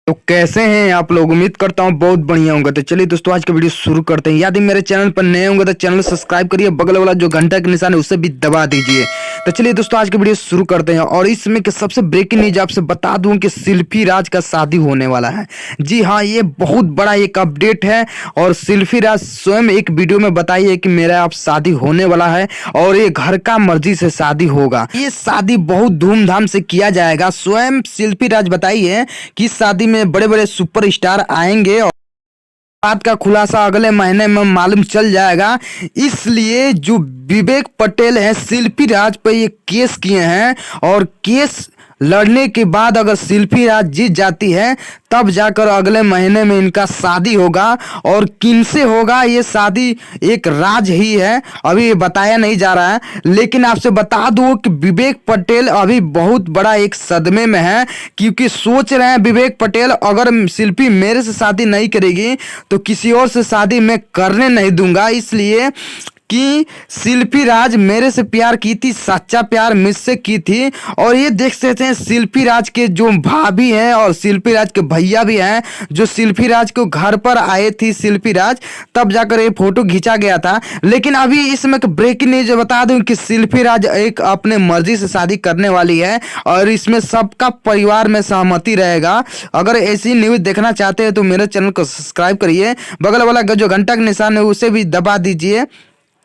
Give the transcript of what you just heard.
तो कैसे हैं आप लोग। उम्मीद करता हूँ बहुत बढ़िया होंगे। तो चलिए दोस्तों आज का वीडियो शुरू करते हैं। यदि मेरे चैनल पर नए होंगे तो चैनल सब्सक्राइब करिए, बगल वाला जो घंटा का निशान है उसे भी दबा दीजिए। तो चलिए दोस्तों आज का वीडियो शुरू करते हैं। और इसमें के सबसे ब्रेकिंग न्यूज आपसे बता दूं कि शिल्पी राज का शादी होने वाला है। जी हाँ, ये बहुत बड़ा एक अपडेट है। और शिल्पी राज स्वयं एक वीडियो में बताई है कि मेरा अब शादी होने वाला है और ये घर का मर्जी से शादी होगा। ये शादी बहुत धूमधाम से किया जाएगा। स्वयं शिल्पी राज बताई है कि इस शादी में बड़े बड़े सुपरस्टार आएंगे और बात का खुलासा अगले महीने में मालूम चल जाएगा। इसलिए जो विवेक पटेल है शिल्पी राज पे ये केस किए हैं और केस लड़ने के बाद अगर शिल्पी राज जीत जाती है तब जाकर अगले महीने में इनका शादी होगा। और किनसे होगा ये शादी एक राज ही है, अभी ये बताया नहीं जा रहा है। लेकिन आपसे बता दूं कि विवेक पटेल अभी बहुत बड़ा एक सदमे में है, क्योंकि सोच रहे हैं विवेक पटेल अगर शिल्पी मेरे से शादी नहीं करेगी तो किसी और से शादी मैं करने नहीं दूंगा। इसलिए कि शिल्पी राज मेरे से प्यार की थी, सच्चा प्यार मुझसे की थी। और ये देख सकते हैं शिल्पी राज के जो भाभी हैं और शिल्पी राज के भैया भी हैं, जो शिल्पी राज को घर पर आए थी शिल्पी राज, तब जाकर ये फोटो खींचा गया था। लेकिन अभी इसमें ब्रेकिंग न्यूज बता दूं कि शिल्पी राज एक अपने मर्जी से शादी करने वाली है और इसमें सबका परिवार में सहमति रहेगा। अगर ऐसी न्यूज देखना चाहते हैं तो मेरे चैनल को सब्सक्राइब करिए, बगल वाला जो घंटा का निशान है उसे भी दबा दीजिए।